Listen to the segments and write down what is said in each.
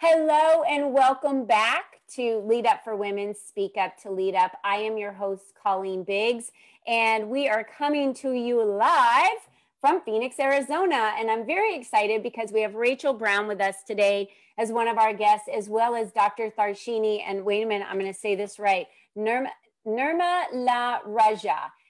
Hello and welcome back to Lead Up for Women, Speak Up to Lead Up. I am your host, Colleen Biggs, and we are coming to you live from Phoenix, Arizona. And I'm very excited because we have Rachel Brown with us today as one of our guests, as well as Dr. Tharshini, and wait a minute, I'm going to say this right, Nirmalarajah.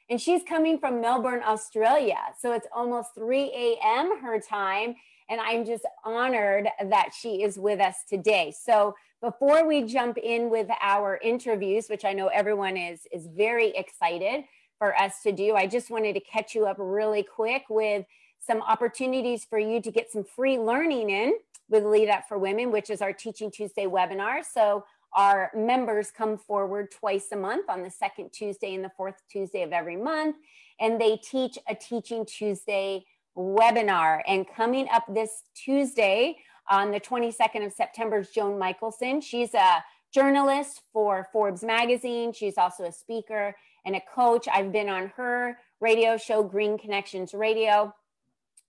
And she's coming from Melbourne, Australia. So it's almost 3 a.m. her time. And I'm just honored that she is with us today. So before we jump in with our interviews, which I know everyone is very excited for us to do, I just wanted to catch you up really quick with some opportunities for you to get some free learning in with Lead Up for Women, which is our Teaching Tuesday webinar. So our members come forward twice a month on the second Tuesday and the fourth Tuesday of every month, and they teach a Teaching Tuesday webinar. And coming up this Tuesday on the 22nd of September is Joan Michelson. She's a journalist for Forbes magazine. She's also a speaker and a coach. I've been on her radio show, Green Connections Radio.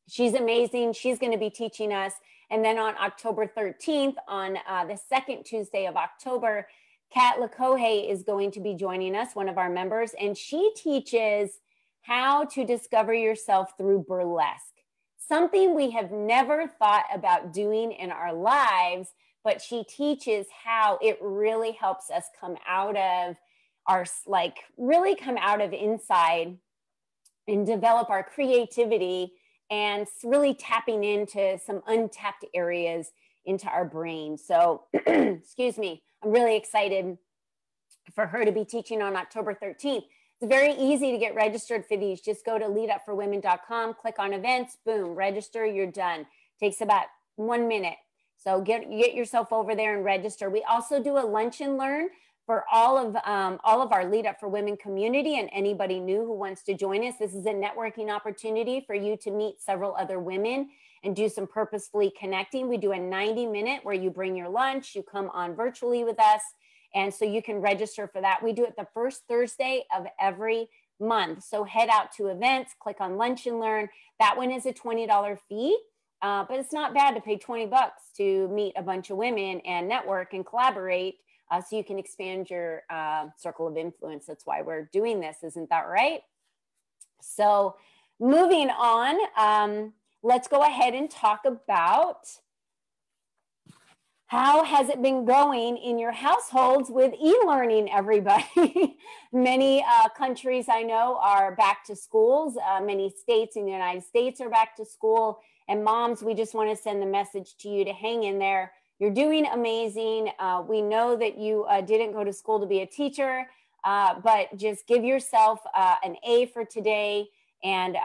She's amazing. She's going to be teaching us. And then on October 13th, on the second Tuesday of October, Kat Lakohe is going to be joining us, one of our members, and she teaches how to discover yourself through burlesque, something we have never thought about doing in our lives, but she teaches how it really helps us come out of our, really come out of inside and develop our creativity and really tapping into some untapped areas into our brain. So, excuse me, I'm really excited for her to be teaching on October 13th. It's very easy to get registered for these. Just go to leadupforwomen.com, click on events, boom, register, you're done. Takes about 1 minute. So get yourself over there and register. We also do a lunch and learn for all of our Lead Up for Women community and anybody new who wants to join us. This is a networking opportunity for you to meet several other women and do some purposefully connecting. We do a 90-minute where you bring your lunch, you come on virtually with us. And so you can register for that. We do it the first Thursday of every month. So head out to events, click on Lunch and Learn. That one is a $20 fee, but it's not bad to pay $20 to meet a bunch of women and network and collaborate so you can expand your circle of influence. That's why we're doing this. Isn't that right? So moving on, let's go ahead and talk about how has it been going in your households with e-learning, everybody? Many countries I know are back to schools. Many states in the United States are back to school. And moms, we just want to send the message to you to hang in there. You're doing amazing. We know that you didn't go to school to be a teacher, but just give yourself an A for today and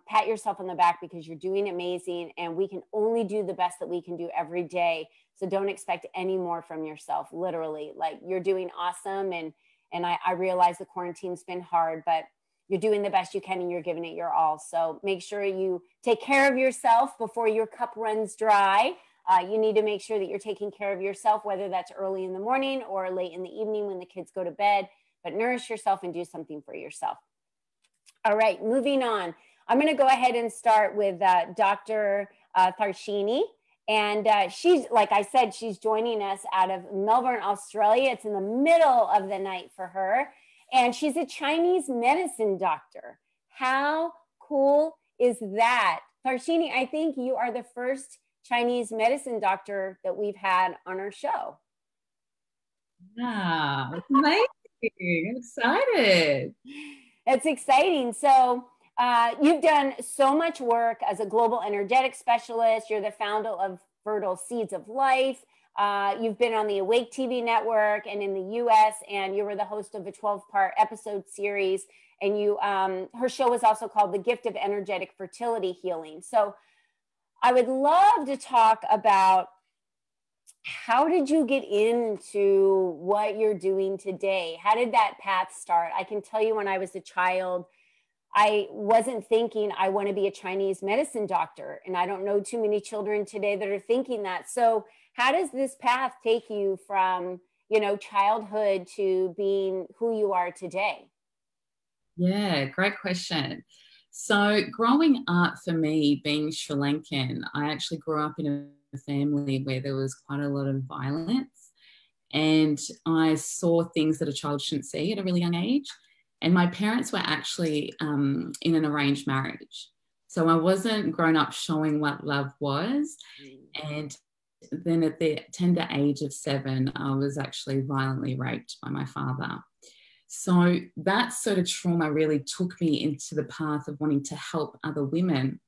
pat yourself on the back because you're doing amazing. And we can only do the best that we can do every day. So don't expect any more from yourself, literally. Like, you're doing awesome. And I realize the quarantine's been hard, but you're doing the best you can and you're giving it your all. So make sure you take care of yourself before your cup runs dry. You need to make sure that you're taking care of yourself, whether that's early in the morning or late in the evening when the kids go to bed, but nourish yourself and do something for yourself. All right, moving on. I'm going to go ahead and start with Dr. Tharshini. And she's, like I said, she's joining us out of Melbourne, Australia. It's in the middle of the night for her. And she's a Chinese medicine doctor. How cool is that? Tharshini, I think you are the first Chinese medicine doctor that we've had on our show. Wow, it's amazing. I'm excited. It's exciting. So you've done so much work as a global energetic specialist. You're the founder of Fertile Seeds of Life. You've been on the Awake TV network and in the US, and you were the host of a 12-part episode series. And you, her show was also called The Gift of Energetic Fertility Healing. So I would love to talk about, how did you get into what you're doing today? How did that path start? I can tell you, when I was a child, I wasn't thinking I want to be a Chinese medicine doctor. And I don't know too many children today that are thinking that. So how does this path take you from, childhood to being who you are today? Yeah, great question. So growing up for me, being Sri Lankan, I actually grew up in a a family where there was quite a lot of violence, and I saw things that a child shouldn't see at a really young age. And my parents were actually in an arranged marriage. So I wasn't grown up showing what love was. And then at the tender age of 7, I was actually violently raped by my father. So that sort of trauma really took me into the path of wanting to help other women,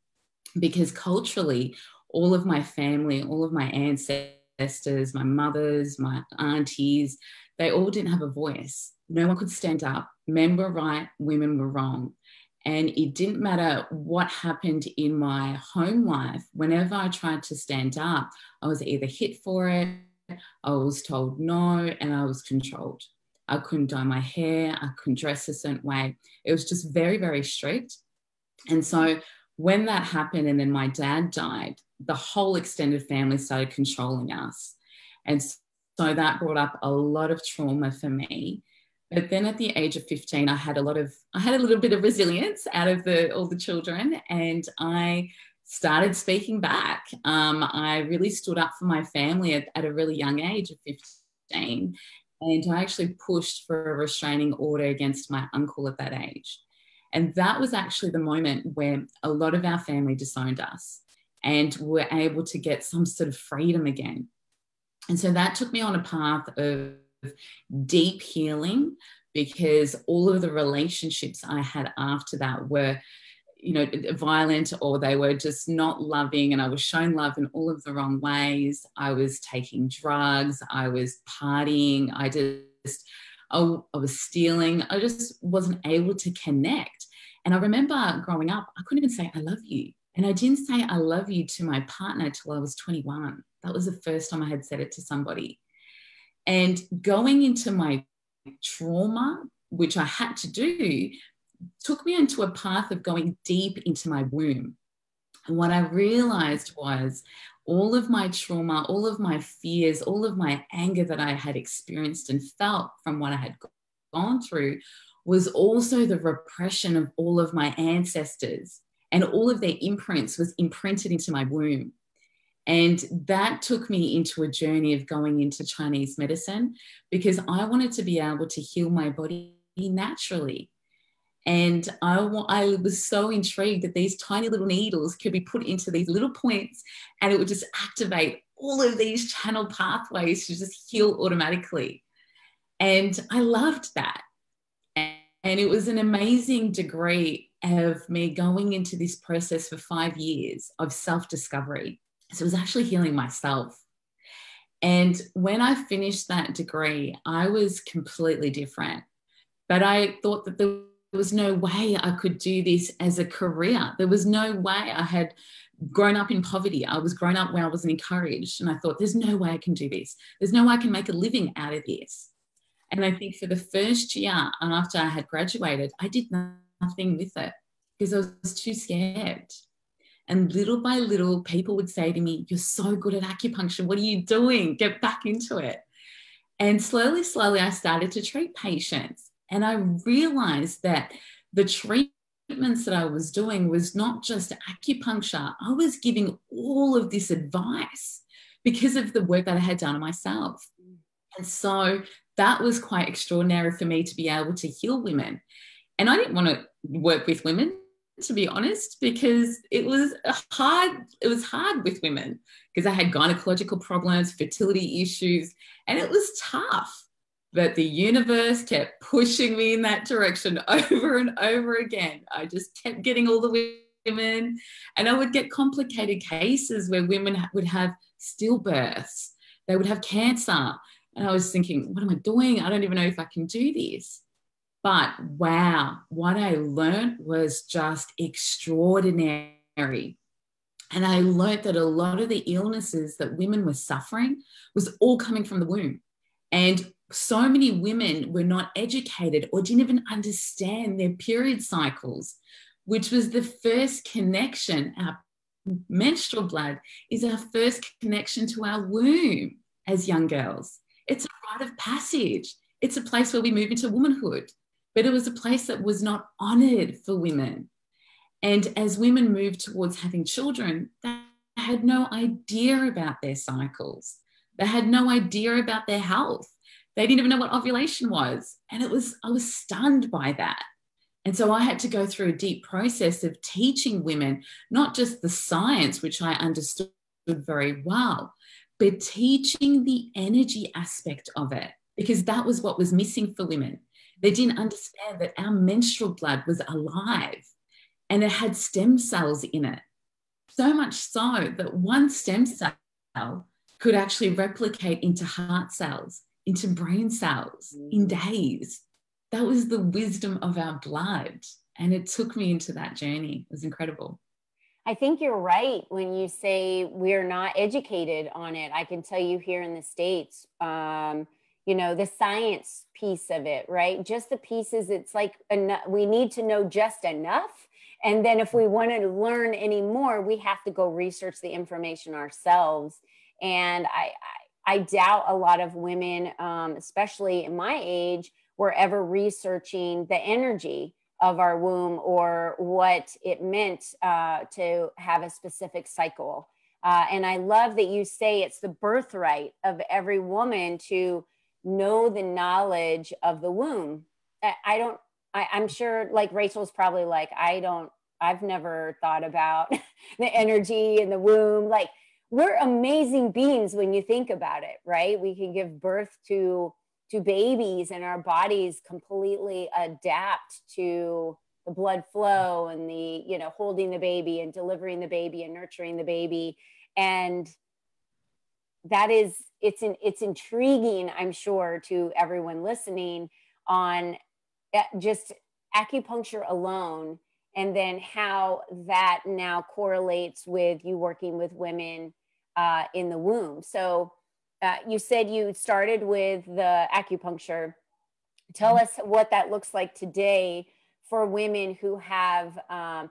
because culturally, all of my family, all of my ancestors, my mothers, my aunties, they all didn't have a voice. No one could stand up. Men were right, women were wrong. And it didn't matter what happened in my home life. Whenever I tried to stand up, I was either hit for it, I was told no, and I was controlled. I couldn't dye my hair, I couldn't dress a certain way. It was just very, very strict. And so when that happened and then my dad died, the whole extended family started controlling us. And so that brought up a lot of trauma for me. But then at the age of 15, I had a little bit of resilience out of all the children, and I started speaking back. I really stood up for my family at a really young age of 15. And I actually pushed for a restraining order against my uncle at that age. And that was actually the moment where a lot of our family disowned us and were able to get some sort of freedom again. And so that took me on a path of deep healing, because all of the relationships I had after that were, violent, or they were just not loving, and I was shown love in all of the wrong ways. I was taking drugs, I was partying, I was stealing. I just wasn't able to connect. And I remember growing up, I couldn't even say I love you. And I didn't say I love you to my partner till I was 21. That was the first time I had said it to somebody. And going into my trauma, which I had to do, took me into a path of going deep into my womb. And what I realized was all of my trauma, all of my fears, all of my anger that I had experienced and felt from what I had gone through was also the repression of all of my ancestors, and all of their imprints was imprinted into my womb. And that took me into a journey of going into Chinese medicine, because I wanted to be able to heal my body naturally. And I was so intrigued that these tiny little needles could be put into these little points, and it would just activate all of these channel pathways to just heal automatically. And I loved that. And it was an amazing degree of me going into this process for 5 years of self-discovery. So it was actually healing myself. And when I finished that degree, I was completely different. But I thought that there was no way I could do this as a career. There was no way. I had grown up in poverty. I was grown up where I wasn't encouraged. And I thought, there's no way I can do this. There's no way I can make a living out of this. And I think for the first year after I had graduated, I did nothing with it because I was too scared. And little by little, people would say to me, you're so good at acupuncture. What are you doing? Get back into it. And slowly, I started to treat patients. And I realized that the treatments that I was doing was not just acupuncture. I was giving all of this advice because of the work that I had done on myself. And so that was quite extraordinary for me to be able to heal women. And I didn't want to work with women, to be honest, because it was hard with women, because I had gynecological problems, fertility issues, and it was tough. But the universe kept pushing me in that direction over and over again. I just kept getting all the women, and I would get complicated cases where women would have stillbirths, they would have cancer. And I was thinking, what am I doing? I don't even know if I can do this. But wow, what I learned was just extraordinary. And I learned that a lot of the illnesses that women were suffering was all coming from the womb. And so many women were not educated or didn't even understand their period cycles, which was the first connection. Our menstrual blood is our first connection to our womb as young girls. It's a rite of passage. It's a place where we move into womanhood. But it was a place that was not honoured for women. And as women moved towards having children, had no idea about their cycles. They had no idea about their health. They didn't even know what ovulation was. And I was stunned by that. And so I had to go through a deep process of teaching women, not just the science, which I understood very well, but teaching the energy aspect of it, because that was what was missing for women. They didn't understand that our menstrual blood was alive and it had stem cells in it. So much so that one stem cell could actually replicate into heart cells, into brain cells in days. That was the wisdom of our blood. And it took me into that journey. It was incredible. I think you're right when you say we're not educated on it. I can tell you here in the States, the science piece of it, right? Just the pieces, it's like we need to know just enough. And then if we want to learn any more, we have to go research the information ourselves. And I doubt a lot of women, especially in my age, were ever researching the energy of our womb or what it meant to have a specific cycle. And I love that you say it's the birthright of every woman to know the knowledge of the womb. I'm sure like Rachel's probably like, I've never thought about the energy in the womb. Like, we're amazing beings when you think about it, right? We can give birth to babies and our bodies completely adapt to the blood flow and the, holding the baby and delivering the baby and nurturing the baby. And it's intriguing, I'm sure, to everyone listening on just acupuncture alone, and then how that now correlates with you working with women in the womb. So you said you started with the acupuncture. Tell us what that looks like today for women who have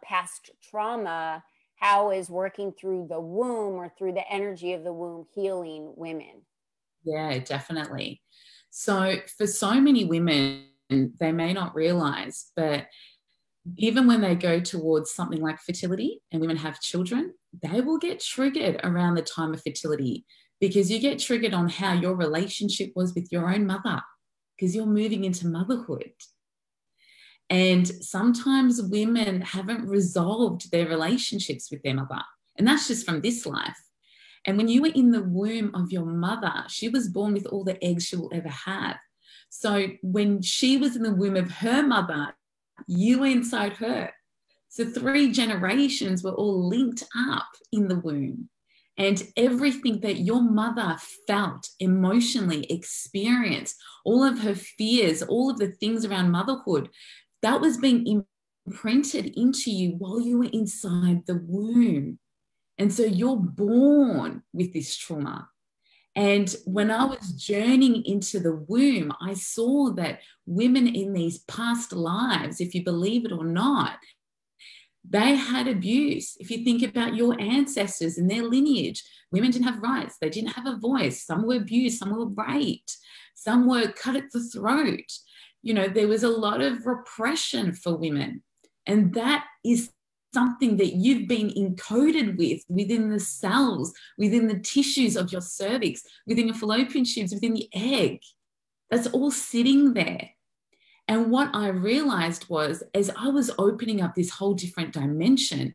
past trauma. How is working through the womb or through the energy of the womb healing women? Yeah, definitely. So for so many women, they may not realize, but even when they go towards something like fertility and women have children, they will get triggered around the time of fertility, because you get triggered on how your relationship was with your own mother, because you're moving into motherhood. And sometimes women haven't resolved their relationships with their mother. And that's just from this life. And when you were in the womb of your mother, she was born with all the eggs she will ever have. So when she was in the womb of her mother, you were inside her. So 3 generations were all linked up in the womb. And everything that your mother felt, emotionally experienced, all of her fears, all of the things around motherhood, that was being imprinted into you while you were inside the womb. And so you're born with this trauma. And when I was journeying into the womb, I saw that women in these past lives, if you believe it or not, they had abuse. If you think about your ancestors and their lineage, women didn't have rights. They didn't have a voice. Some were abused. Some were raped. Some were cut at the throat. There was a lot of repression for women. And that is something that you've been encoded with within the cells, within the tissues of your cervix, within your fallopian tubes, within the egg. That's all sitting there. And what I realized was, as I was opening up this whole different dimension,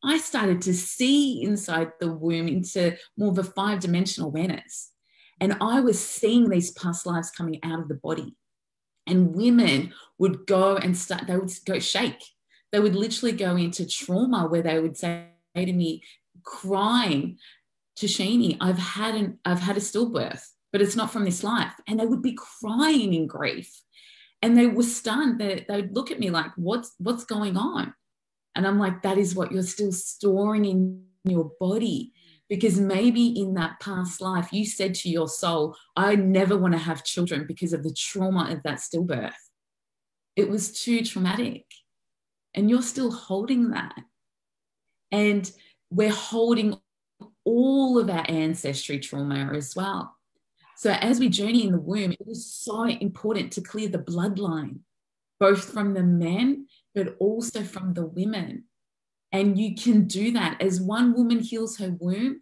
I started to see inside the womb into more of a 5-dimensional awareness. And I was seeing these past lives coming out of the body. And women would go and they would go shake. They would literally go into trauma where they would say to me, crying, Tharshini, I've had a stillbirth, but it's not from this life. And they would be crying in grief. And they were stunned. They would look at me like, what's going on? And I'm like, that is what you're still storing in your body. Because maybe in that past life, you said to your soul, I never want to have children because of the trauma of that stillbirth. It was too traumatic. And you're still holding that. And we're holding all of our ancestry trauma as well. So as we journey in the womb, it is so important to clear the bloodline, both from the men, but also from the women. And you can do that. As one woman heals her womb,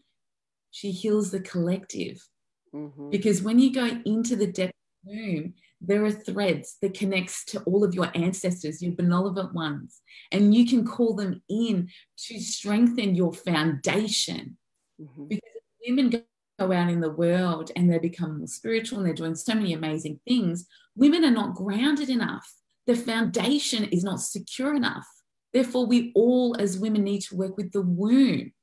she heals the collective. Mm-hmm. Because when you go into the depth of the womb, there are threads that connects to all of your ancestors, your benevolent ones, and you can call them in to strengthen your foundation. Mm-hmm. Because women go out in the world and they become more spiritual and they're doing so many amazing things, women are not grounded enough. The foundation is not secure enough. Therefore, we all as women need to work with the womb,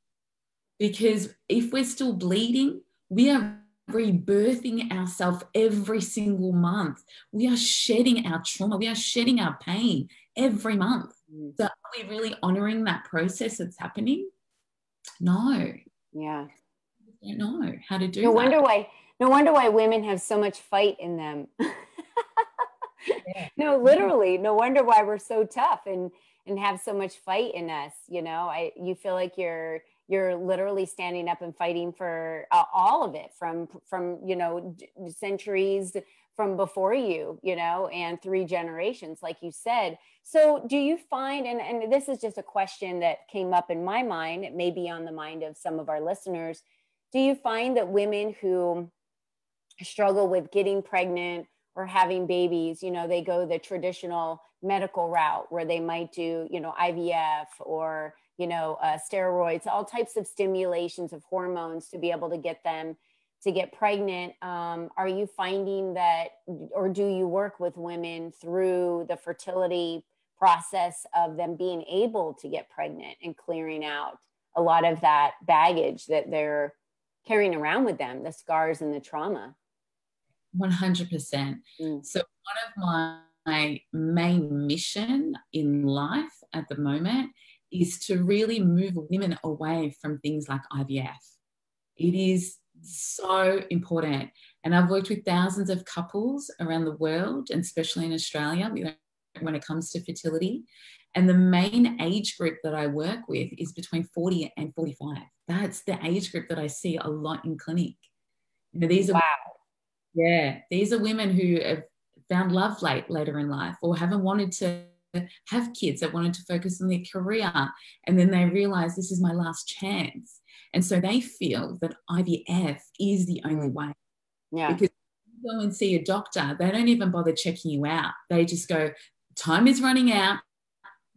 because if we're still bleeding, we are rebirthing ourselves every single month. We are shedding our trauma. We are shedding our pain every month. So are we really honoring that process that's happening? No. Yeah. I don't know how to do No that. wonder why women have so much fight in them. Yeah. No, literally, no wonder why we're so tough and have so much fight in us. You know, you feel like you're literally standing up and fighting for all of it from centuries from before you, and 3 generations, like you said. So do you find, and this is just a question that came up in my mind, it may be on the mind of some of our listeners, do you find that women who struggle with getting pregnant or having babies, they go the traditional medical route where they might do, IVF or, steroids, all types of stimulations of hormones to be able to get them to get pregnant? Are you finding that, or do you work with women through the fertility process of them being able to get pregnant and clearing out a lot of that baggage that they're carrying around with them, the scars and the trauma? 100%. So one of my main mission in life at the moment is to really move women away from things like IVF. It is so important. And I've worked with thousands of couples around the world, and especially in Australia, when it comes to fertility. And the main age group that I work with is between 40 and 45. That's the age group that I see a lot in clinic. These are these are women who have found love later in life, or haven't wanted to have kids, that wanted to focus on their career, and then they realize this is my last chance. And so they feel that IVF is the only way. Yeah. Because you go and see a doctor, they don't even bother checking you out. They just go, time is running out,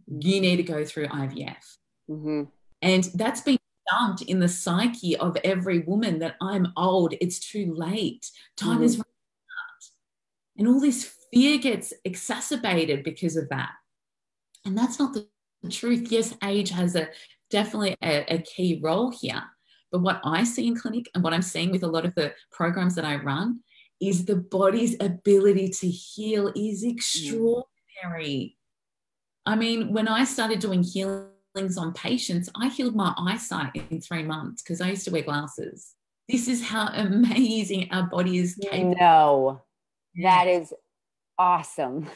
you need to go through IVF. Mm-hmm. And that's been dumped in the psyche of every woman, that I'm old, it's too late, time is running out. And all this fear gets exacerbated because of that. And that's not the truth. Yes, age has definitely a key role here. But what I see in clinic, and what I'm seeing with a lot of the programs that I run, is the body's ability to heal is extraordinary. I mean, when I started doing healings on patients, I healed my eyesight in 3 months because I used to wear glasses. This is how amazing our body is capable. No, that is awesome.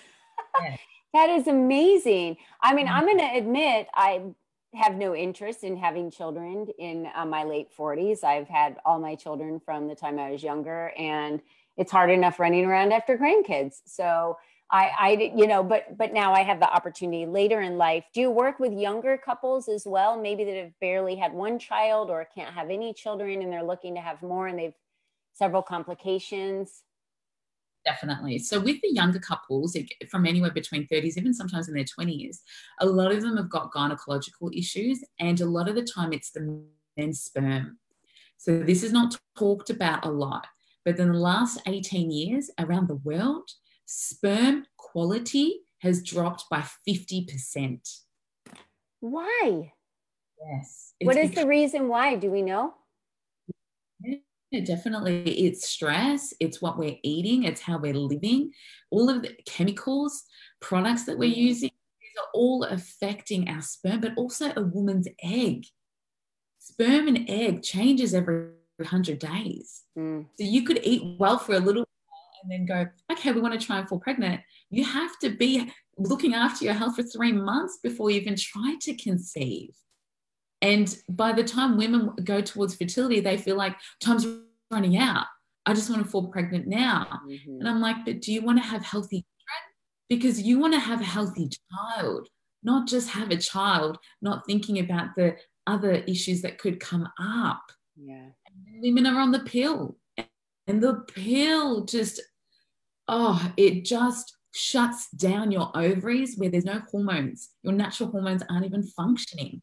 Yeah. That is amazing. I mean, I'm going to admit, I have no interest in having children in my late 40s. I've had all my children from the time I was younger, and it's hard enough running around after grandkids. So but now I have the opportunity later in life. Do you work with younger couples as well? Maybe that have barely had one child or can't have any children and they're looking to have more and they've several complications? Definitely. So with the younger couples, from anywhere between 30s, even sometimes in their 20s, a lot of them have got gynecological issues, and a lot of the time it's the men's sperm. So this is not talked about a lot, but in the last 18 years around the world, sperm quality has dropped by 50%. Why? Yes. What is the reason why? Do we know? Yeah, definitely. It's stress, it's what we're eating, it's how we're living, all of the chemicals, products that we're using, these are all affecting our sperm, but also a woman's egg. Sperm and egg changes every 100 days. So you could eat well for a little while and then go, okay, we want to try and fall pregnant. You have to be looking after your health for 3 months before you even try to conceive. And by the time women go towards fertility, they feel like time's running out. I just want to fall pregnant now. And I'm like, but do you want to have healthy children? Because you want to have a healthy child. not just have a child, not thinking about the other issues that could come up. Yeah. And women are on the pill, and the pill just, it just shuts down your ovaries where there's no hormones. Your natural hormones aren't even functioning.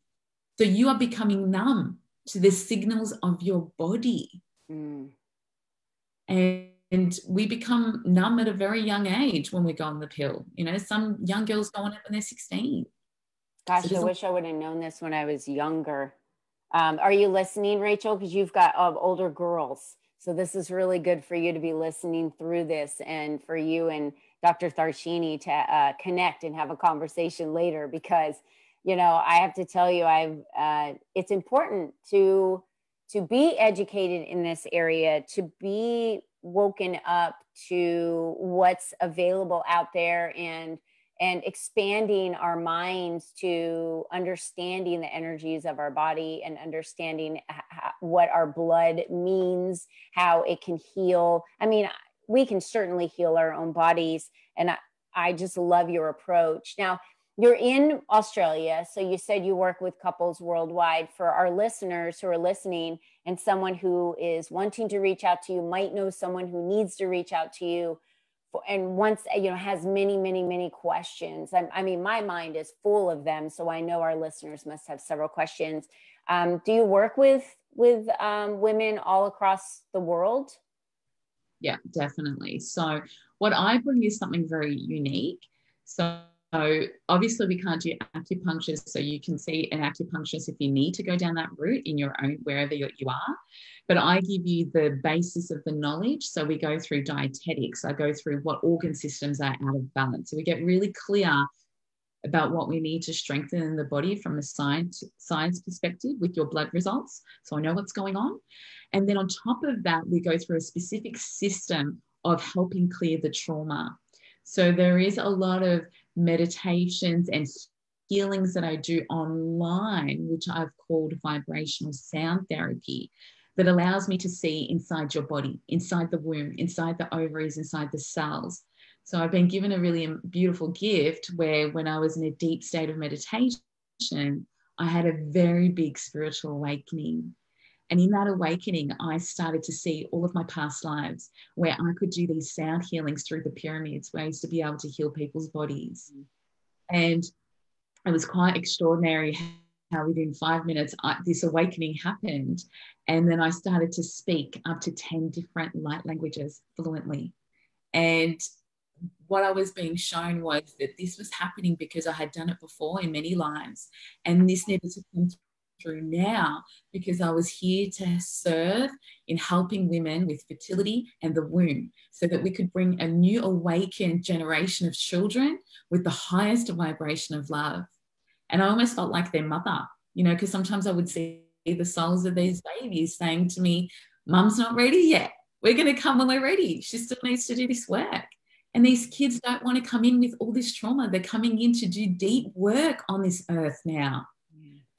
So you are becoming numb to the signals of your body. Mm. And we become numb at a very young age when we go on the pill. You know, some young girls go on it when they're 16. Gosh, I wish I would have known this when I was younger. Are you listening, Rachel? Because you've got older girls. So this is really good for you to be listening through this, and for you and Dr. Tharshini to connect and have a conversation later, because, you know, I have to tell you, it's important to be educated in this area, to be woken up to what's available out there, and expanding our minds to understanding the energies of our body, and understanding what our blood means, how it can heal. I mean, we can certainly heal our own bodies. And I just love your approach. Now, you're in Australia, so you said you work with couples worldwide. For our listeners who are listening, and someone who is wanting to reach out to you, might know someone who needs to reach out to you, and once, you know, has many questions. I mean, my mind is full of them, so I know our listeners must have several questions. Do you work with women all across the world? Yeah, definitely. So what I bring is something very unique. So obviously we can't do acupuncture, so you can see an acupuncturist if you need to go down that route in your own, wherever you are. But I give you the basis of the knowledge. So we go through dietetics. I go through what organ systems are out of balance. So we get really clear about what we need to strengthen in the body from a science perspective with your blood results. So I know what's going on. And then on top of that, we go through a specific system of helping clear the trauma. So there is a lot of meditations and healings that I do online, which I've called vibrational sound therapy, that allows me to see inside your body, inside the womb, inside the ovaries, inside the cells. So I've been given a really beautiful gift where, when I was in a deep state of meditation, I had a very big spiritual awakening. And in that awakening, I started to see all of my past lives, where I could do these sound healings through the pyramids, where I used to be able to heal people's bodies. And it was quite extraordinary how within 5 minutes, this awakening happened. And then I started to speak up to 10 different light languages fluently. And what I was being shown was that this was happening because I had done it before in many lives. And this needed to come through now, because I was here to serve in helping women with fertility and the womb, so that we could bring a new awakened generation of children with the highest vibration of love. And I almost felt like their mother, you know, because sometimes I would see the souls of these babies saying to me, "Mum's not ready yet. We're going to come when we're ready. She still needs to do this work." And these kids don't want to come in with all this trauma. They're coming in to do deep work on this earth now.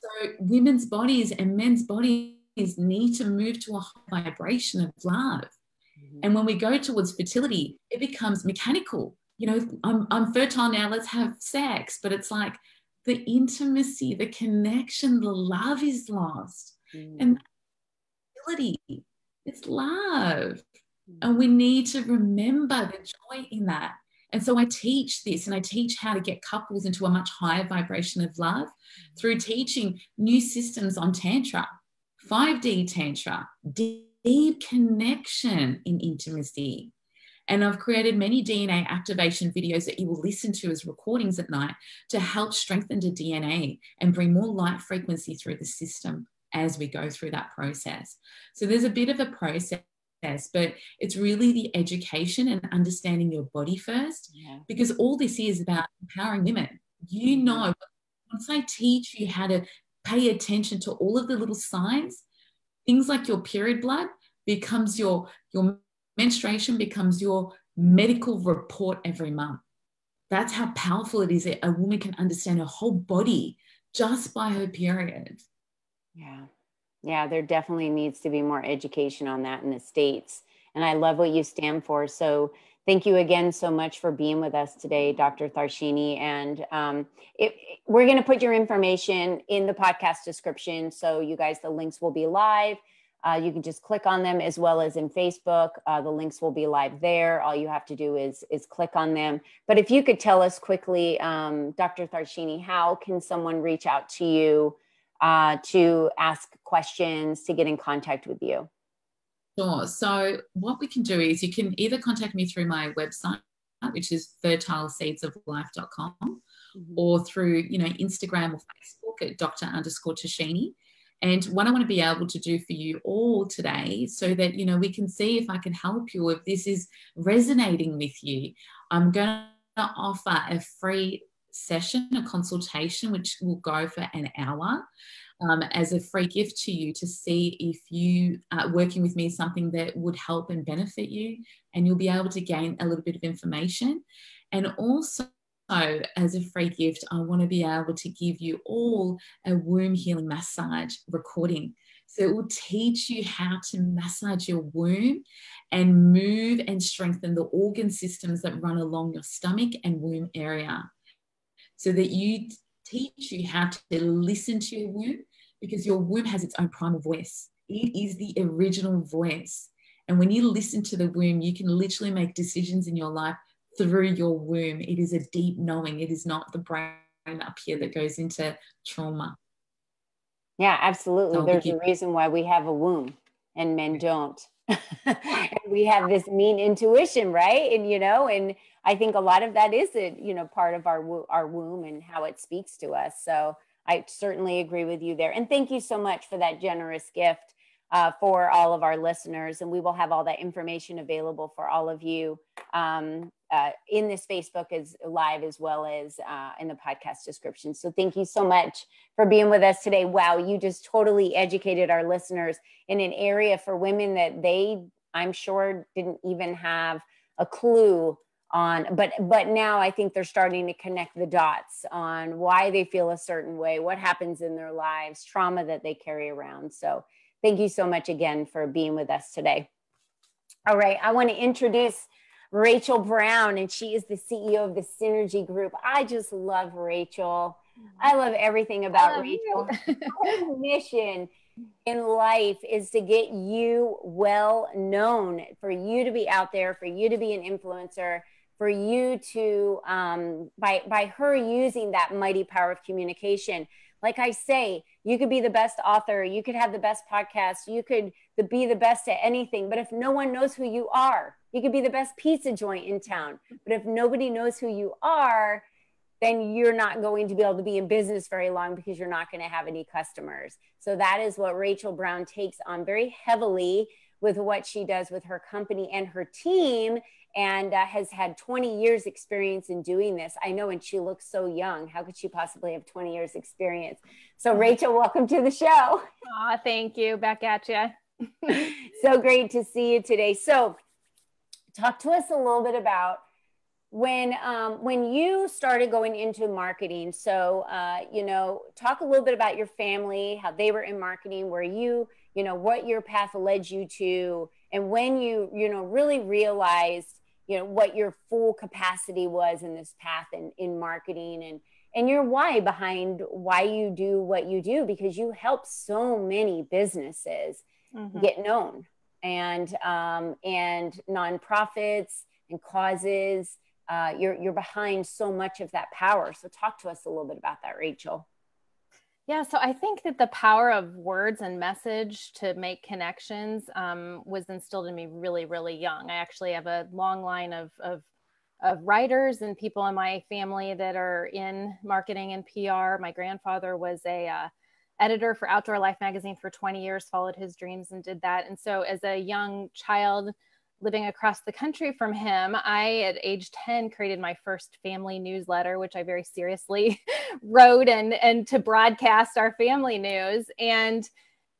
So women's bodies and men's bodies need to move to a high vibration of love. And when we go towards fertility, it becomes mechanical. You know, I'm fertile now, let's have sex. But it's like the intimacy, the connection, the love is lost. And fertility, it's love. And we need to remember the joy in that. And so I teach this, and I teach how to get couples into a much higher vibration of love through teaching new systems on Tantra, 5D Tantra, deep connection in intimacy. And I've created many DNA activation videos that you will listen to as recordings at night to help strengthen the DNA and bring more light frequency through the system as we go through that process. So there's a bit of a process, but it's really the education and understanding your body first, because all this is about empowering women. You know, once I teach you how to pay attention to all of the little signs, things like your period blood becomes your menstruation becomes your medical report every month. That's how powerful it is that a woman can understand her whole body just by her period. Yeah, there definitely needs to be more education on that in the States. And I love what you stand for. So Thank you again so much for being with us today, Dr. Tharshini. And we're going to put your information in the podcast description. So you guys, the links will be live. You can just click on them, as well as in Facebook. The links will be live there. All you have to do is click on them. But if you could tell us quickly, Dr. Tharshini, how can someone reach out to you to ask questions, to get in contact with you? Sure. So what we can do is you can either contact me through my website, which is fertileseedsoflife.com, or through, Instagram or Facebook at Dr._Tharshini. And what I want to be able to do for you all today, so that, we can see if I can help you, if this is resonating with you, I'm going to offer a free session, a consultation, which will go for an hour. As a free gift to you, to see if you working with me is something that would help and benefit you, and you'll be able to gain a little bit of information. And also, as a free gift, I want to be able to give you all a womb healing massage recording. So it will teach you how to massage your womb and move and strengthen the organ systems that run along your stomach and womb area, so that you teach you how to listen to your womb, because your womb has its own primal voice. It is the original voice. And when you listen to the womb, you can literally make decisions in your life through your womb. It is a deep knowing. It is not the brain up here that goes into trauma. Yeah, absolutely. There's a reason why we have a womb and men don't. We have this mean intuition, right? And, and I think a lot of that is part of our womb and how it speaks to us. So I certainly agree with you there. And thank you so much for that generous gift for all of our listeners. And we will have all that information available for all of you in this Facebook as live, as well as in the podcast description. So thank you so much for being with us today. Wow, you just totally educated our listeners in an area for women that I'm sure, didn't even have a clue on. But now I think they're starting to connect the dots on why they feel a certain way, what happens in their lives, trauma that they carry around. So thank you so much again for being with us today. All right, I want to introduce Rachel Brown, and she is the CEO of the Synergy Group. I just love Rachel. I love everything about Rachel. Her mission in life is to get you well known, for you to be out there, for you to be an influencer, for you to, by her using that mighty power of communication. Like I say, you could be the best author, you could have the best podcast, you could be the best at anything, but if no one knows who you are, you could be the best pizza joint in town, but if nobody knows who you are, then you're not going to be able to be in business very long, because you're not going to have any customers. So that is what Rachel Brown takes on very heavily with what she does with her company and her team, and has had 20 years experience in doing this. I know, and she looks so young. How could she possibly have 20 years experience? So Rachel, welcome to the show. Aw, thank you. Back at you. So great to see you today. So talk to us a little bit about when you started going into marketing. So, talk a little bit about your family, how they were in marketing, where what your path led you to, and when you really realized, what your full capacity was in this path in marketing, and your why behind why you do what you do, because you help so many businesses get known, and nonprofits and causes. You're behind so much of that power. So talk to us a little bit about that, Rachel. Yeah, so I think that the power of words and message to make connections was instilled in me really, really young. I actually have a long line of writers and people in my family that are in marketing and PR. My grandfather was a editor for Outdoor Life magazine for 20 years, followed his dreams and did that. And so as a young child living across the country from him, I, at age 10, created my first family newsletter, which I very seriously wrote and to broadcast our family news. And,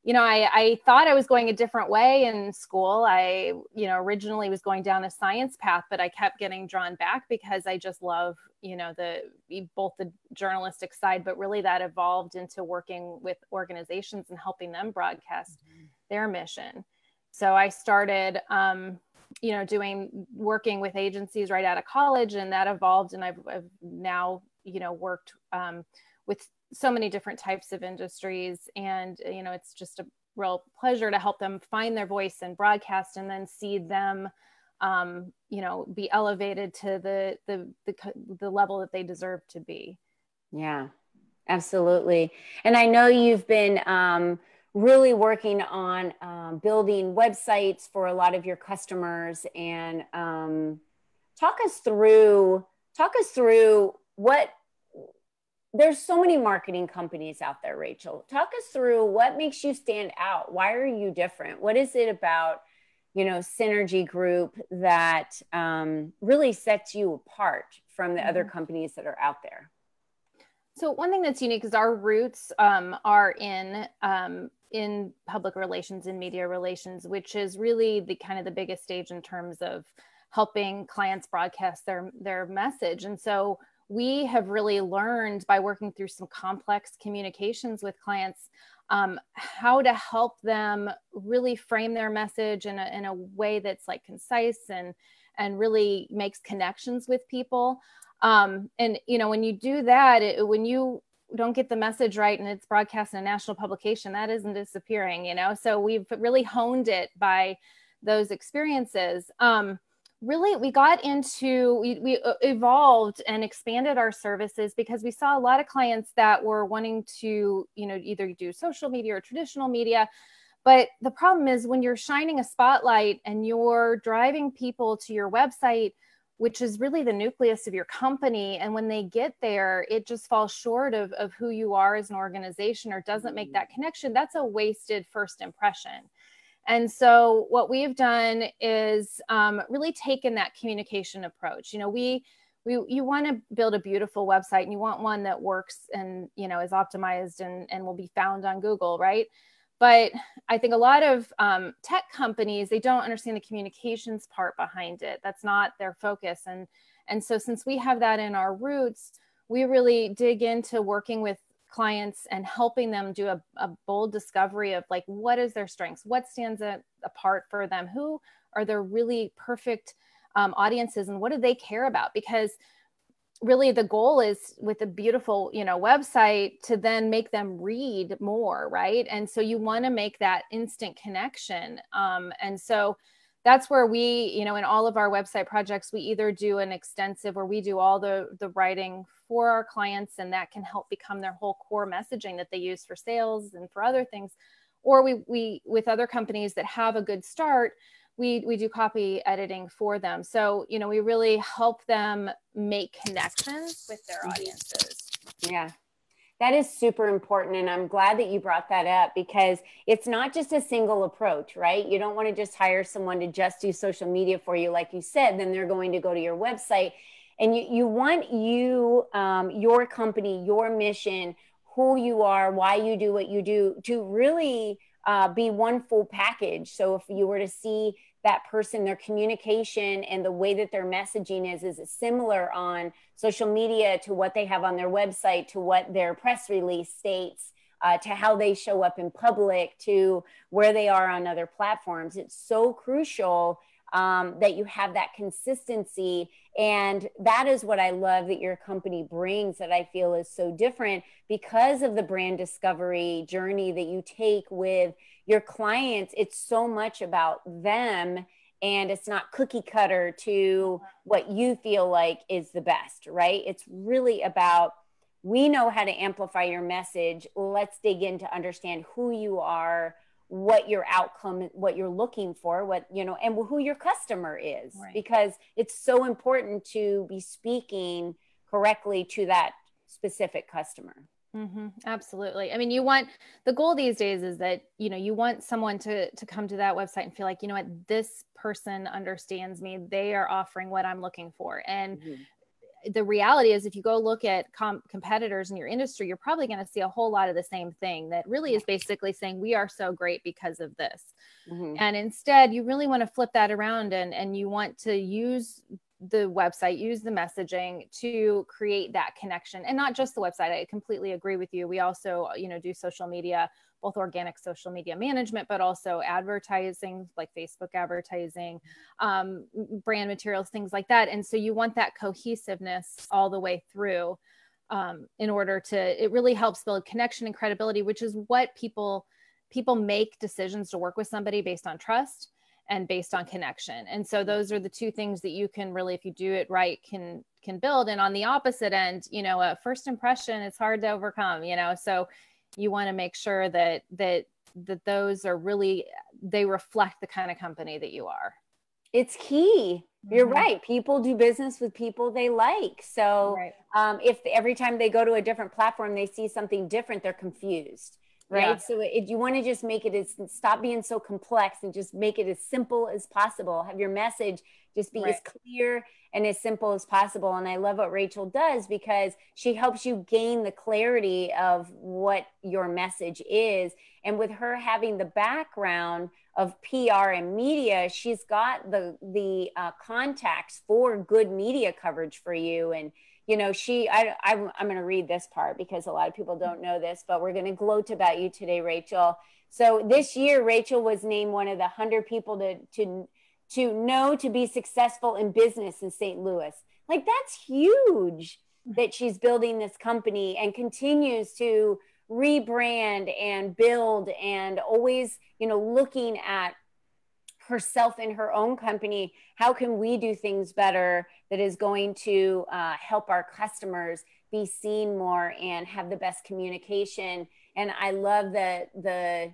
I thought I was going a different way in school. I, originally was going down a science path, but I kept getting drawn back because I just love, both the journalistic side, but really that evolved into working with organizations and helping them broadcast their mission. So I started working with agencies right out of college, and that evolved. And I've now, worked with so many different types of industries. And, it's just a real pleasure to help them find their voice and broadcast, and then see them, be elevated to the level that they deserve to be. Yeah, absolutely. And I know you've been really working on building websites for a lot of your customers. And talk us through what, there's so many marketing companies out there, Rachel. Talk us through what makes you stand out. Why are you different? What is it about, Synergy Group that really sets you apart from the other companies that are out there? So one thing that's unique is our roots are in public relations and media relations, which is really the kind of the biggest stage in terms of helping clients broadcast their message. And so we have really learned by working through some complex communications with clients how to help them really frame their message in a way that's like concise and really makes connections with people. And, when you do that, when you don't get the message right and it's broadcast in a national publication, that isn't disappearing, so we've really honed it by those experiences. Really, we evolved and expanded our services because we saw a lot of clients that were wanting to, either do social media or traditional media. But the problem is when you're shining a spotlight and you're driving people to your website, which is really the nucleus of your company, and when they get there, it just falls short of who you are as an organization or doesn't make that connection, that's a wasted first impression. And so what we've done is really taken that communication approach. You want to build a beautiful website, and you want one that works and, is optimized and will be found on Google, right? But I think a lot of tech companies, they don't understand the communications part behind it. That's not their focus. And so since we have that in our roots, we really dig into working with clients and helping them do a bold discovery of like, what is their strengths? What stands apart for them? Who are their really perfect audiences, and what do they care about? Because really the goal is with a beautiful, website to then make them read more, right? And so you want to make that instant connection. And so that's where we, in all of our website projects, we either do an extensive where we do all the writing for our clients, and that can help become their whole core messaging that they use for sales and for other things. Or we with other companies that have a good start, we do copy editing for them. So, we really help them make connections with their audiences. Yeah, that is super important. And I'm glad that you brought that up, because it's not just a single approach, right? You don't want to just hire someone to just do social media for you. Like you said, then they're going to go to your website, and you want your company, your mission, who you are, why you do what you do, to really be one full package. So if you were to see that person, their communication and the way that their messaging is similar on social media to what they have on their website, to what their press release states, to how they show up in public, to where they are on other platforms. It's so crucial that you have that consistency. And that is what I love that your company brings, that I feel is so different because of the brand discovery journey that you take with your clients. It's so much about them, and it's not cookie cutter to what you feel like is the best, right? It's really about, we know how to amplify your message. Let's dig in to understand who you are, what your outcome, what you're looking for, and who your customer is, right? Because it's so important to be speaking correctly to that specific customer. Mm-hmm. Absolutely. I mean, the goal these days is that, you want someone to come to that website and feel like, what, this person understands me. They are offering what I'm looking for. And the reality is, if you go look at competitors in your industry, you're probably going to see a whole lot of the same thing that really is basically saying, we are so great because of this. And instead, you really want to flip that around, and you want to use the website, use the messaging to create that connection. And not just the website. I completely agree with you. We also, do social media, both organic social media management, but also advertising, like Facebook advertising, brand materials, things like that. And so you want that cohesiveness all the way through, in order to, it really helps build connection and credibility, which is what people make decisions to work with somebody based on trust and based on connection. And so those are the two things that you can really, if you do it right, can build. And on the opposite end, a first impression is hard to overcome, so you want to make sure that those are really, they reflect the kind of company that you are. It's key. You're right. People do business with people they like. So if every time they go to a different platform, they see something different, they're confused. Right. Yeah. So you want to just make it stop being so complex and just make it as simple as possible. Have your message just be as clear and as simple as possible. And I love what Rachel does, because she helps you gain the clarity of what your message is. And with her having the background of PR and media, she's got the contacts for good media coverage for you. And I'm going to read this part because a lot of people don't know this, but we're going to gloat about you today, Rachel. So this year, Rachel was named one of the 100 people to know to be successful in business in St. Louis. Like, that's huge that she's building this company and continues to rebrand and build and always, looking at herself in her own company. How can we do things better that is going to help our customers be seen more and have the best communication? And I love the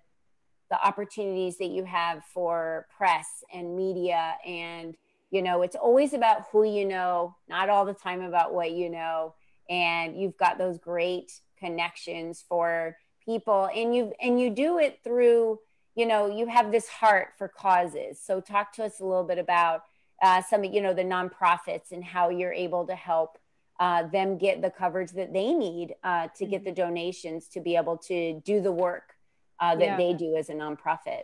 opportunities that you have for press and media. And, it's always about who you know, not all the time about what you know. And you've got those great connections for people, and you do it through, you have this heart for causes. So talk to us a little bit about some of, the nonprofits and how you're able to help them get the coverage that they need to get the donations to be able to do the work that they do as a nonprofit.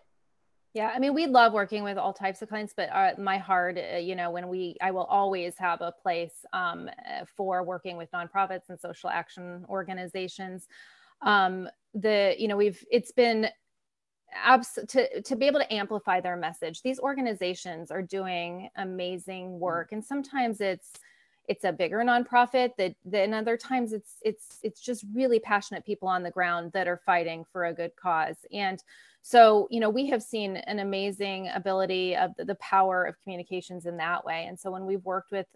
Yeah. I mean, we love working with all types of clients, but my heart, I will always have a place for working with nonprofits and social action organizations. It's been to be able to amplify their message. These organizations are doing amazing work. And sometimes it's a bigger nonprofit then other times it's just really passionate people on the ground that are fighting for a good cause. And so, we have seen an amazing ability of the power of communications in that way. And so when we've worked with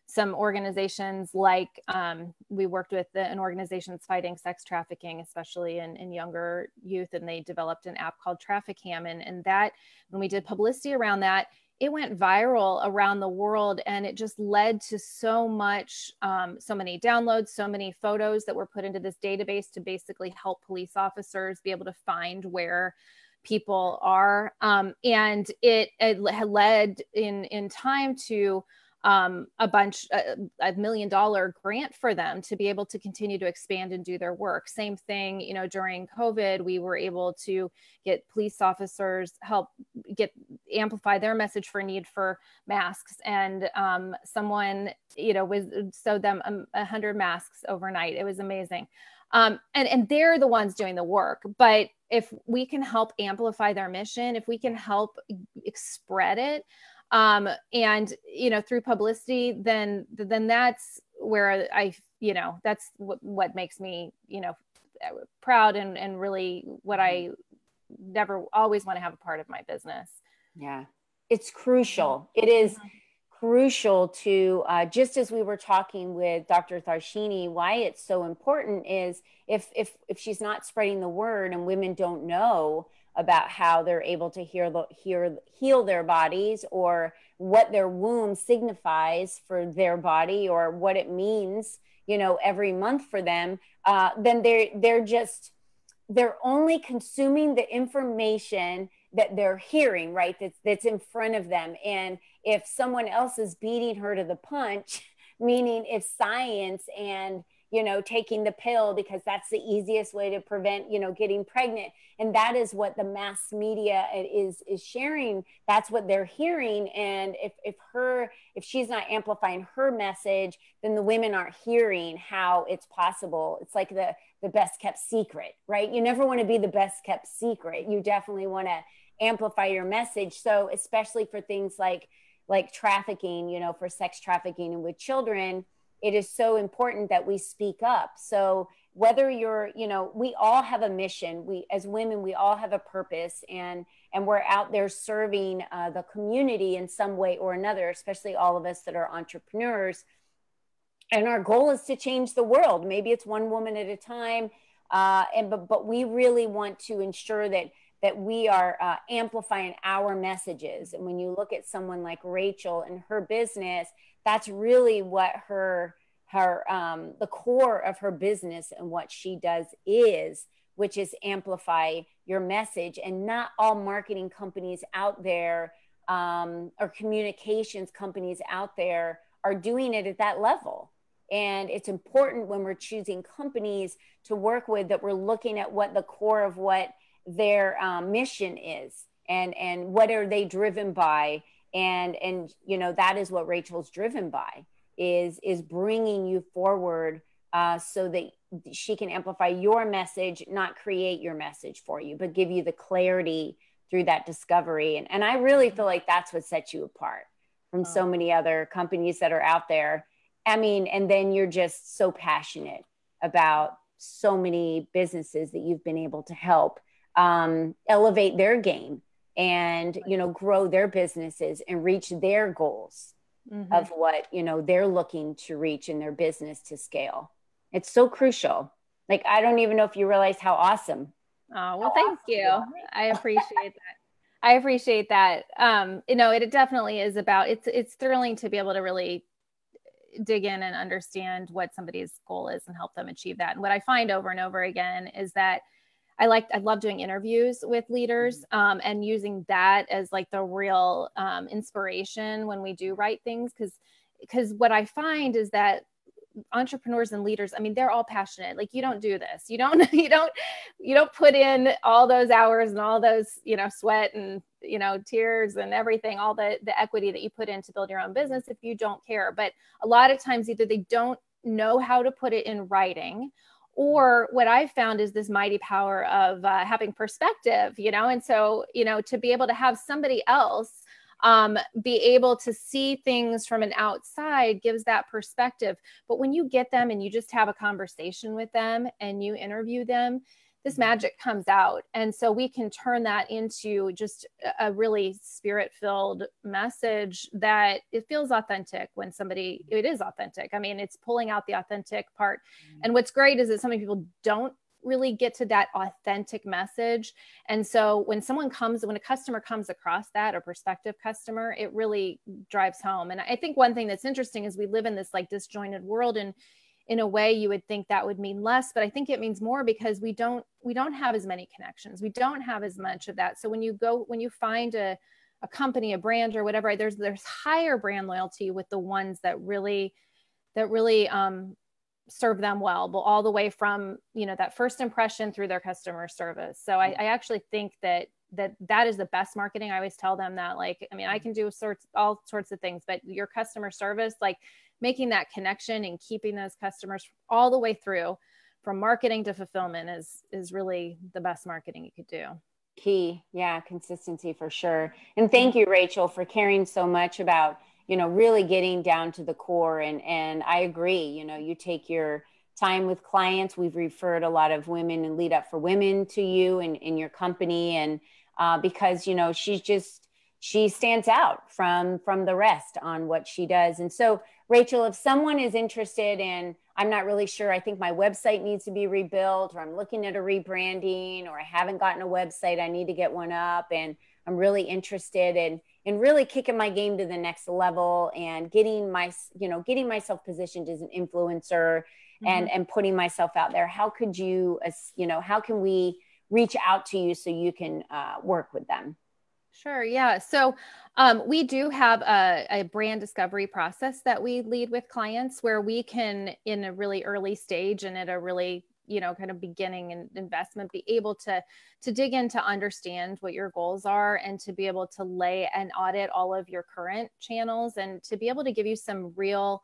some organizations, like we worked with an organization that's fighting sex trafficking, especially in younger youth, and they developed an app called Traffic Cam. And that, when we did publicity around that, it went viral around the world, and it just led to so many downloads, so many photos that were put into this database to basically help police officers be able to find where people are. And it led in time to $1 million grant for them to be able to continue to expand and do their work. Same thing, during COVID, we were able to get police officers help amplify their message for need for masks. And someone, sewed them 100 masks overnight. It was amazing. And they're the ones doing the work. But if we can help amplify their mission, if we can help spread it, and, through publicity, then that's where that's what makes me, proud and really what I never always want to have a part of my business. Yeah, it's crucial. It is crucial to, just as we were talking with Dr. Tharshini, why it's so important is if she's not spreading the word and women don't know about how they're able to heal their bodies, or what their womb signifies for their body, or what it means, every month for them, then they're only consuming the information that they're hearing, right? That's in front of them. And if someone else is beating her to the punch, meaning if science and taking the pill because that's the easiest way to prevent, getting pregnant. And that is what the mass media is sharing. That's what they're hearing. And if she's not amplifying her message, then the women aren't hearing how it's possible. It's like the best kept secret, right? You never want to be the best kept secret. You definitely want to amplify your message. So especially for things like trafficking, for sex trafficking and with children, it is so important that we speak up. So whether you're, we all have a mission. We, as women, we all have a purpose, and we're out there serving the community in some way or another, especially all of us that are entrepreneurs. And our goal is to change the world. Maybe it's one woman at a time. But we really want to ensure that we are amplifying our messages. And when you look at someone like Rachel and her business, that's really what the core of her business and what she does is, which is amplify your message. And not all marketing companies out there or communications companies out there are doing it at that level. And it's important when we're choosing companies to work with that we're looking at what the core of what their mission is and what are they driven by. And that is what Rachel's driven by, is bringing you forward so that she can amplify your message, not create your message for you, but give you the clarity through that discovery. And I really feel like that's what sets you apart from so many other companies that are out there. I mean, and then you're just so passionate about so many businesses that you've been able to help elevate their game and, grow their businesses and reach their goals of what, they're looking to reach in their business to scale. It's so crucial. Like, I don't even know if you realize how awesome. Oh, well, thank you. I appreciate that. It definitely is about, it's thrilling to be able to really dig in and understand what somebody's goal is and help them achieve that. And what I find over and over again is that I love doing interviews with leaders and using that as like the real inspiration when we do write things. Because what I find is that entrepreneurs and leaders, I mean, they're all passionate. Like, you don't do this. You don't put in all those hours and all those, sweat and, tears and everything, all the equity that you put in to build your own business if you don't care. But a lot of times either they don't know how to put it in writing, or what I've found is this mighty power of having perspective, and so, to be able to have somebody else be able to see things from an outside gives that perspective. But when you get them and you just have a conversation with them and you interview them, this magic comes out. And so we can turn that into just a really spirit-filled message that it feels authentic when it is authentic. I mean, it's pulling out the authentic part. And what's great is that so many people don't really get to that authentic message. And so when a customer comes across that, or prospective customer, it really drives home. And I think one thing that's interesting is we live in this like disjointed world, and in a way you would think that would mean less, but I think it means more because we don't have as many connections. We don't have as much of that. So when you find a company, a brand or whatever, there's higher brand loyalty with the ones that really serve them well, but all the way from, that first impression through their customer service. So I actually think that is the best marketing. I always tell them that, like, I mean, I can do all sorts of things, but your customer service, like making that connection and keeping those customers all the way through from marketing to fulfillment is really the best marketing you could do. Key. Yeah. Consistency for sure. And thank you, Rachel, for caring so much about, really getting down to the core. And I agree, you take your time with clients. We've referred a lot of women and Lead Up for Women to you and in your company. And because, she stands out from the rest on what she does. And so, Rachel, if someone is interested in, I'm not really sure, I think my website needs to be rebuilt, or I'm looking at a rebranding, or I haven't gotten a website, I need to get one up, and I'm really interested in really kicking my game to the next level and getting myself positioned as an influencer and putting myself out there. How could how can we reach out to you so you can work with them? Sure. Yeah. So we do have a brand discovery process that we lead with clients where we can, in a really early stage and at a really, kind of beginning and investment, be able to dig in to understand what your goals are and to be able to lay and audit all of your current channels and to be able to give you some real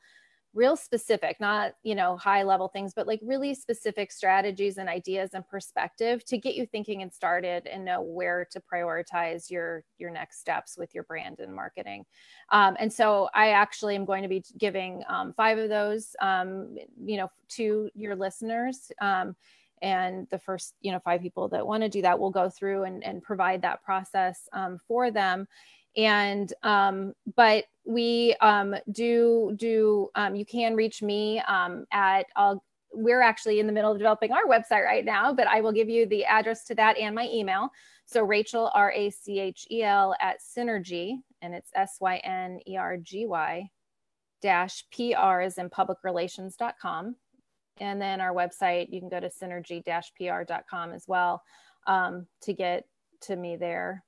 specific, not, high level things, but like really specific strategies and ideas and perspective to get you thinking and started and know where to prioritize your next steps with your brand and marketing. And so I actually am going to be giving 5 of those, to your listeners. And the first, 5 people that want to do that will go through and provide that process for them. And, but we, you can reach me, we're actually in the middle of developing our website right now, but I will give you the address to that and my email. So Rachel, RACHEL @Synergy, and it's SYNERGY -PR as in publicrelations.com. And then our website, you can go to synergy-pr.com as well, to get to me there.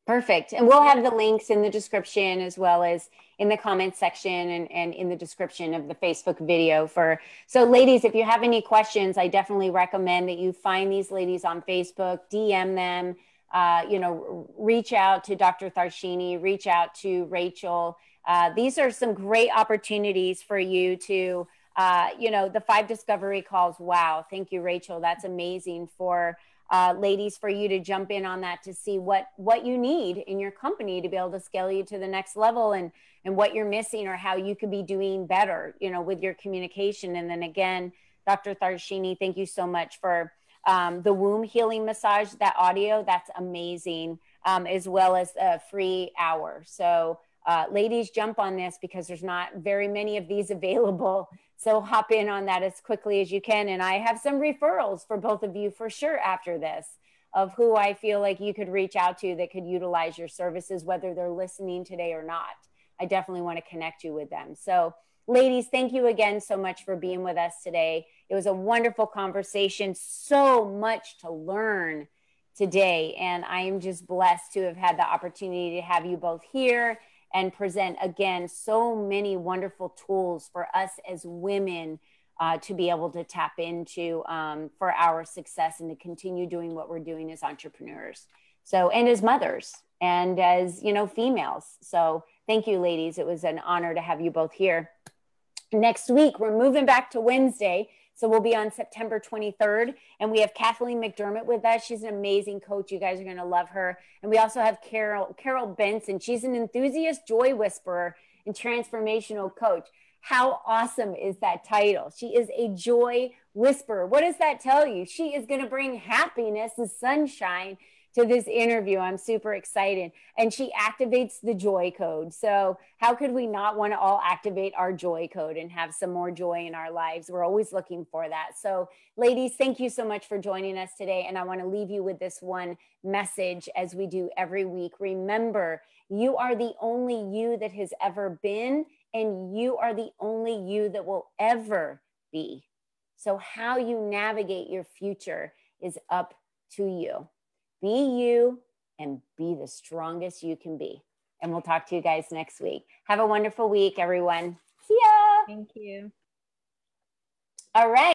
Perfect. And we'll have the links in the description as well as in the comments section and in the description of the Facebook video so ladies, if you have any questions, I definitely recommend that you find these ladies on Facebook, DM them, reach out to Dr. Tharshini, reach out to Rachel. These are some great opportunities for you to, the 5 discovery calls. Wow. Thank you, Rachel. That's amazing for ladies, for you to jump in on that, to see what you need in your company to be able to scale you to the next level and what you're missing or how you could be doing better, with your communication. And then again, Dr. Tharshini, thank you so much for the womb healing massage, that audio, that's amazing, as well as a free hour. So ladies, jump on this because there's not very many of these available. So hop in on that as quickly as you can. And I have some referrals for both of you for sure after this, of who I feel like you could reach out to that could utilize your services, whether they're listening today or not. I definitely want to connect you with them. So ladies, thank you again so much for being with us today. It was a wonderful conversation, so much to learn today. And I am just blessed to have had the opportunity to have you both here and present again so many wonderful tools for us as women to be able to tap into for our success and to continue doing what we're doing as entrepreneurs. So, and as mothers and as, females. So thank you, ladies. It was an honor to have you both here. Next week, we're moving back to Wednesday. So we'll be on September 23rd. And we have Kathleen McDermott with us. She's an amazing coach. You guys are going to love her. And we also have Carol Benson. She's an enthusiast joy whisperer and transformational coach. How awesome is that title? She is a joy whisperer. What does that tell you? She is going to bring happiness and sunshine to this interview. I'm super excited. And she activates the joy code. So how could we not want to all activate our joy code and have some more joy in our lives? We're always looking for that. So ladies, thank you so much for joining us today. And I want to leave you with this one message as we do every week. Remember, you are the only you that has ever been, and you are the only you that will ever be. So how you navigate your future is up to you. Be you and be the strongest you can be. And we'll talk to you guys next week. Have a wonderful week, everyone. See ya. Thank you. All right.